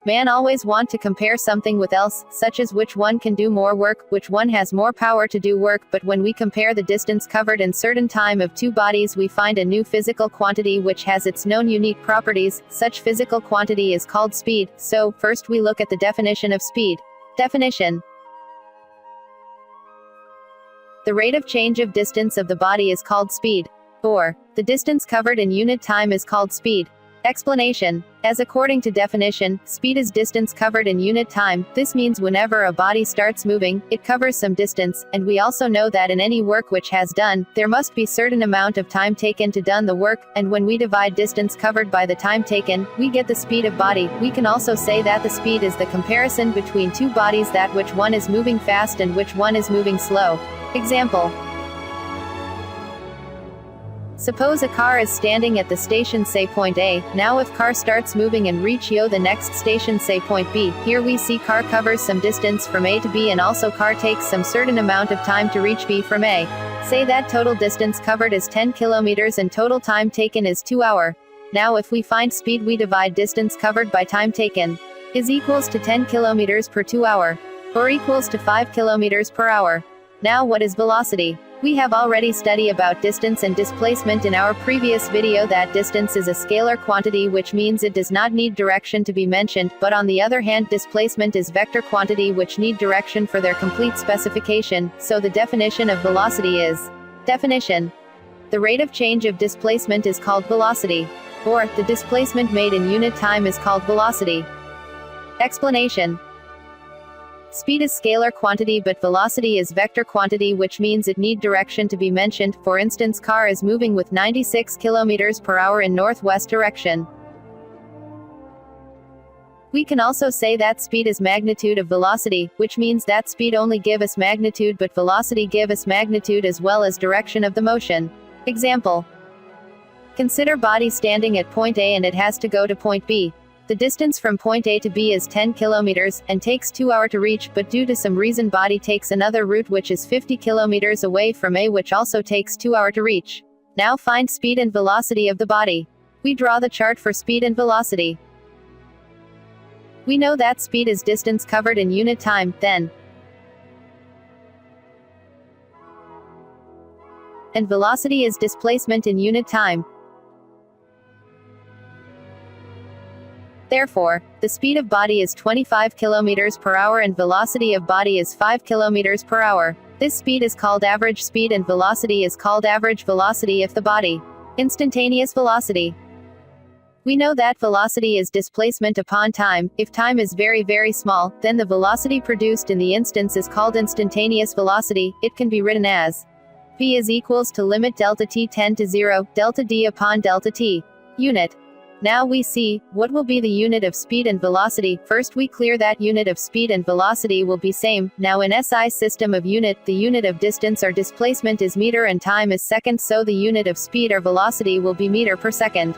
Man always want to compare something with else, such as which one can do more work, which one has more power to do work, but when we compare the distance covered in certain time of two bodies we find a new physical quantity which has its known unique properties. Such physical quantity is called speed. So, first we look at the definition of speed. Definition. The rate of change of distance of the body is called speed. Or, the distance covered in unit time is called speed. Explanation. As according to definition, speed is distance covered in unit time. This means whenever a body starts moving, it covers some distance, and we also know that in any work which has done, there must be certain amount of time taken to done the work, and when we divide distance covered by the time taken, we get the speed of body. We can also say that the speed is the comparison between two bodies, that which one is moving fast and which one is moving slow. Example. Suppose a car is standing at the station say point A, now if car starts moving and reach the next station say point B, here we see car covers some distance from A to B and also car takes some certain amount of time to reach B from A. Say that total distance covered is 10 kilometers and total time taken is 2 hours. Now if we find speed we divide distance covered by time taken. Is equals to 10 kilometers per 2 hours. Or equals to 5 kilometers per hour. Now what is velocity? We have already studied about distance and displacement in our previous video. That distance is a scalar quantity, which means it does not need direction to be mentioned, but on the other hand displacement is vector quantity which need direction for their complete specification. So the definition of velocity is. Definition. The rate of change of displacement is called velocity. Or, the displacement made in unit time is called velocity. Explanation. Speed is scalar quantity but velocity is vector quantity, which means it need direction to be mentioned. For instance, car is moving with 96 km per hour in northwest direction. We can also say that speed is magnitude of velocity, which means that speed only give us magnitude but velocity give us magnitude as well as direction of the motion. Example. Consider body standing at point A and it has to go to point B. The distance from point A to B is 10 kilometers, and takes 2 hours to reach, but due to some reason body takes another route which is 50 kilometers away from A which also takes 2 hours to reach. Now find speed and velocity of the body. We draw the chart for speed and velocity. We know that speed is distance covered in unit time, then. And velocity is displacement in unit time. Therefore, the speed of body is 25 km per hour and velocity of body is 5 km per hour. This speed is called average speed and velocity is called average velocity of the body. Instantaneous velocity. We know that velocity is displacement upon time. If time is very small, then the velocity produced in the instance is called instantaneous velocity. It can be written as v is equals to limit delta t tend to 0, delta d upon delta t. Unit. Now we see, what will be the unit of speed and velocity. First we clear that unit of speed and velocity will be same. Now in SI system of unit, the unit of distance or displacement is meter and time is second, so the unit of speed or velocity will be meter per second.